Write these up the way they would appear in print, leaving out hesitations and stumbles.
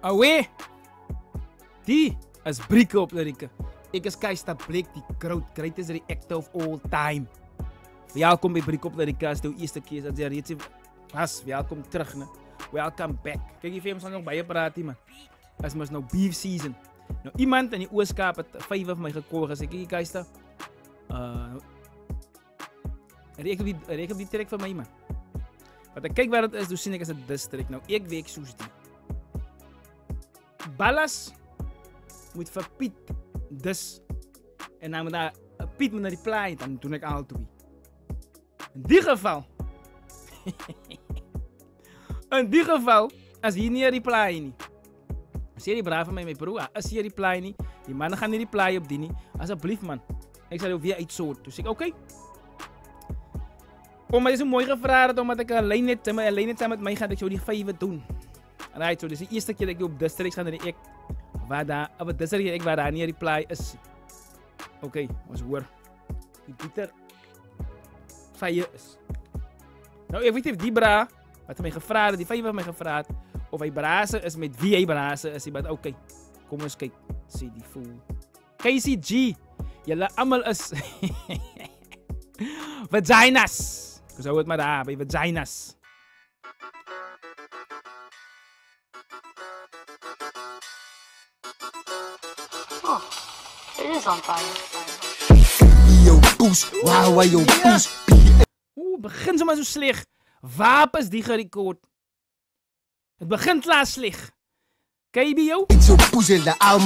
Away! Die is Brieke op Lirieke. Ek is Keister Blake, die greatest reactor of all time. Welkom by Brieke op Lirieke, as jou eerste keer as jy reeds was. Welkom terug, ne? Welcome back. Kijk, die films gaan nog baie praat, man. As mos nou beef season. Nou, iemand in die Ooskaap het 5 van my gekoor gesê, kyk, Keister. Reken die trek van my, man. Want ek kyk waar het is, dus sien ek as 'n district. Nou, ek weet soos die. Ballas moet vir Piet dus. En dan moet daar Piet moet naar die reply, dan doen ik al twee. In die geval. In die geval, als hier niet reply nie. As jy die braaf van my broer, as jy reply nie, die mannen gaan nie reply op die nie. Asseblief man, ik zal jou weer uitsoort. Dus ik oké. Omdat je zo mooi gevraagd had, omdat ik alleen net samen met mij ga, dat ik jou die 5 doen. Right, so dit is de eerste keer dat ik op district ga en ik waar daar, op het district ik waar daar niet reply is. Oké, ons hoor. Die Pieter fire is. Nou, ik weet niet of die bra, wat hij mij gevraagd, die 5 heeft mij gevraagd, of hij brazen is met wie hij brazen is. Maar oké, kom eens kijken. Zie die fool. KCG, jullie allemaal is vaginas. Ik zou het maar daar bij vaginas. Oh, it is on fire. Yo, poes, wow, yo, poes. Begin zomaar zo slecht. Wapens die gerecord. Het begint laat slecht. KB, yo?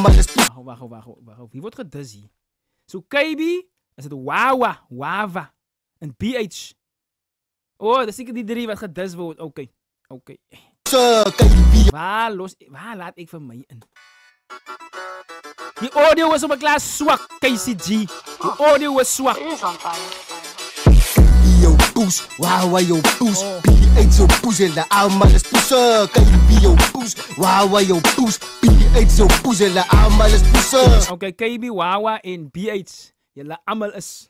Wacht. Wie wordt gedizzy? Zo, KB is het Wawa. En BH. Oh, dat is zeker die 3 wat gedizzy wordt. Oké. Waar laat ik van mij in? Die audio was op een klaar zwak, KCG. Die audio was zwak. It is on fire. Yo, poes, wow, yo, poes. PH, yo, poes, en de allemaal is poesen. KB, yo, poes, wow, yo, poes. PH, yo, poes, en de allemaal is poesen. Oké, KB, Wawa en BH. Jullie allemaal is.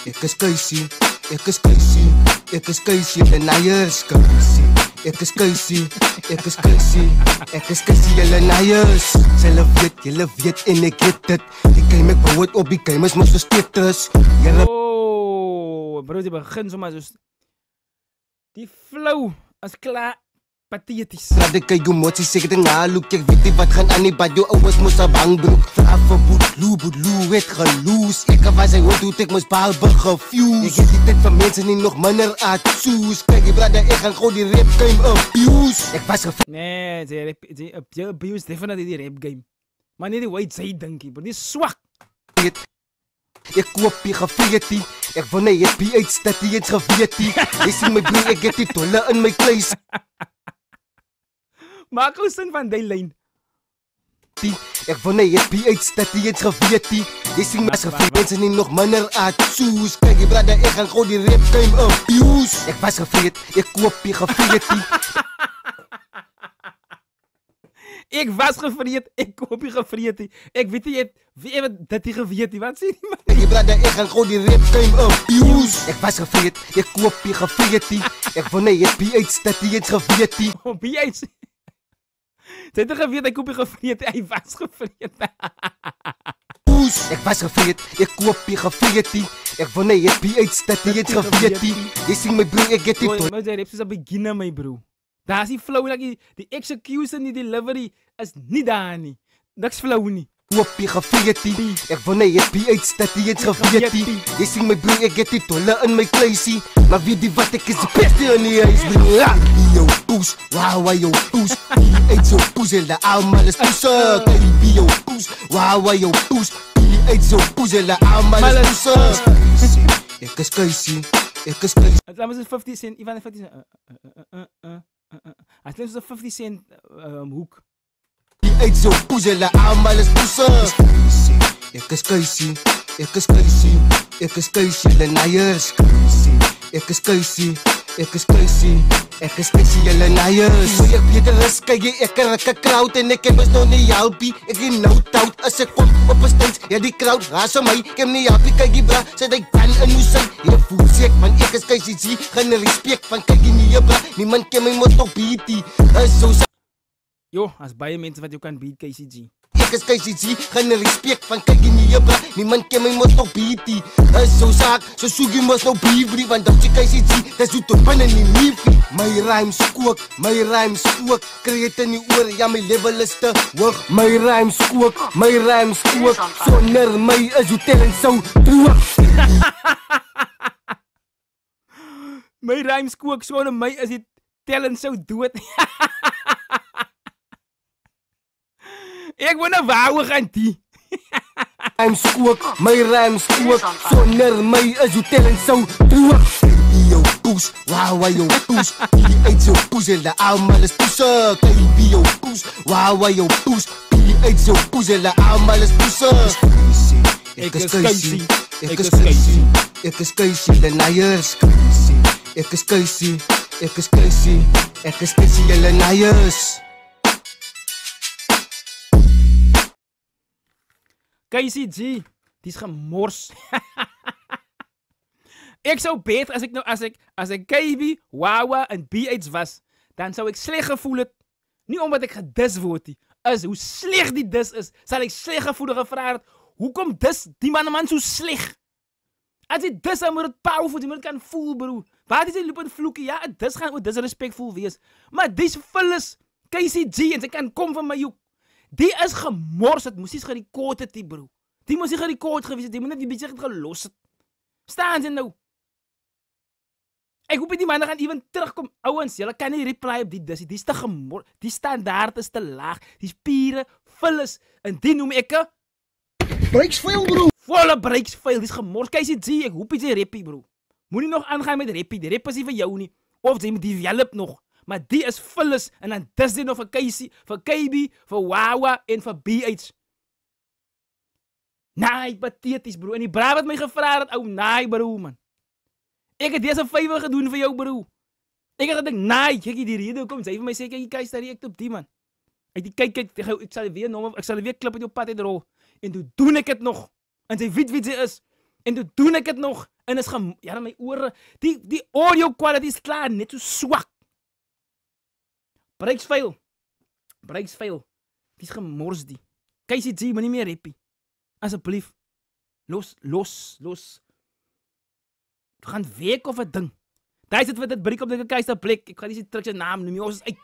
Ik is Casey, en hij is Casey. Ik is Casey, jullie naaiers. Jullie weet en ik weet het. Die game ik bouw het op, die game is maar zo status. Oh, bro, die begint zomaar zo. Die flow is klaar pathetisch. Laat ik je motie zeggen, dan haloek. Ik weet niet wat gaan aan die bad, jou ouwes moest een bangbroek. Vraag voor boedloe, het geloos. Ik was hij hoort, doet ik moest behalve gefuse. Ik heb die tijd van mensen die nog minder atsoes. Kijk, die brada, ik ga gewoon die rap game abuse. Ik was gevraagd. Nee, die abuse definitely die rap game. Maar niet die white zij denk ik, bro, die is zwak. Ik koop je geveetie. Ik wil nee, je PH staat die eens geveetie. Je ziet mijn broer, ik heb die tolle in mijn kleis. Maak ons sin van die lijn. Ik wil nee, je PH staat die eens geveetie. Je ziet mijn geveetie, mensen die nog minder atsoes. Kijk, die brada, ik ga gewoon die rap game abuse. Ik was geveet, ik koop je geveetie. Ik was gevriend, ik koop je gevriend. Ik weet niet, wie heeft dat die gevriend? Wat zie je, man? Je brada, ik ga gewoon die rap game abuse. Ik was gevriend, ik koop je gevriend. Ik wil nee, je PH staat die eens geveetie. Oh, BH. Zet er gevriend, ik koop je gevriend. Hij was gevriend. Ik was gevriend, ik koop je gevriend. Ik wil nee, je PH staat die eens geveetie. Je ziet mijn broer, ik heb die tolle. Maar jij hebt zo'n beginner, mijn bro. Daar is die flow, like, die execution, die delivery is niet daar niet. Dat is flow niet. Koop je geveetie. Ik wil nee, je PH staat die eens geveetie. Je ziet mijn broer, ik heb die tolle in mijn kleisie. Maar weet die wat, ik is de beste in die huis. Yo, poes, wow, yo, poes. PH, yo, poes, en de allemaal is poesen. Yo, poes, wow, yo, poes. PH, yo, poes, en de allemaal is poesen. Ik is Casey. Laat me eens 50 cent, Ivan 50 cent. Hij is een 50 cent hoek. PH, yo, poes, en de allemaal is poesen. Ik is Casey. De naaiers. Ik is Casey, jullie naaiers. Ik weet er is, kijk je, ik raak een crowd en ik heb eens nog niet helpie. Ik ben nou tout, als ik kom op een stage, ja die crowd haast mij. Ik heb niet helpie, kijk je bra, zet ik ben en nu zijn. Je voelt zich, man, ik is KCG, geen respect van kijk je niet je bra. Niemand kan mij maar toch beatie, zo Jo, as baie mense wat jou kan beat, KCG. Ek is KCG, gaan die respect van kyk in die jebra. Niemand ken my mos nog beatie. Is so saak, so soek jy mos nog briefie. Want dat jy KCG, dat soet op binnen die liefie. My rhymes kook, kry het in die oor, ja my level is te hoog. My rhymes kook, sonder my is jou talent so droog. My rhymes kook, sonder my is die talent so dood. Ek wil nou wou gaan die. Rhymes kook, sonder my is jou talent so droog. Baby jou poes, wow jou poes, die uit jou poes en die almal is poese. Baby jou poes, wow jou poes, die uit jou poes en die almal is poese. Ek is Casey, the Nayers. Ek is Casey, the Nayers. KCG, dis gemors. Ek sou bet as ek KB, Wawa en BH was, dan sou ek sleg gevoel het. Nie omdat ek gedis word nie, is hoe sleg die dis is, sal ek sleg gevoel gevra het. Hoekom dis die man so sleg? As jy dis dan moet dit powerful, jy moet kan voel, bro. Waar is jy loop en vloekie? Ja, dis gaan dis respectful wees. Maar dis vullis KCG en sy kan kom van my hoek. Die is gemors, het moes nie gerekord het, die bro. Die moes nie gerekord gewees het, die moet net die beetje gelos het. Staan sy nou. Ek hoop die manne gaan even terugkom. Ouwens, jylle kan nie reply op die dis, die is te gemors, die standaard is te laag, die spiere, vullis, en die noem ek Breiksveil, bro. Volle breiksveil, die is gemors. KCG, ek hoop jy rappie, bro. Moet nie nog aangaan met rappie, die rap is nie vir jou nie. Of jy moet develop nog. Maar die is vullis, en dan dis die nog vir Casey, vir KB, vir Wawa, en vir BH. Naai, pathetisch, bro. En die braaf het my gevraagd, ou, naai, bro, man. Ek het deze 5 gedoen vir jou, bro. Ek het gedink, naai, kyk die rede kom, sy vir my sê, kyk, jy daar ek op die, man. Kyk, ek sal weer klip in jou pad uitrol. En toe doen ek het nog. En sy weet wie sy is. En toe doen ek het nog. En is ja, my oor, die audio quality is klaar, net so swak. Breiksveil. Die is gemors die. KCG, maar nie meer rappie. Asseblief. Los. Gaan week of 'n ding. Daar is dit wat dit breek op die keiserplek. Ek gaan nie sy terug sy naam noem nie. Ons is uit.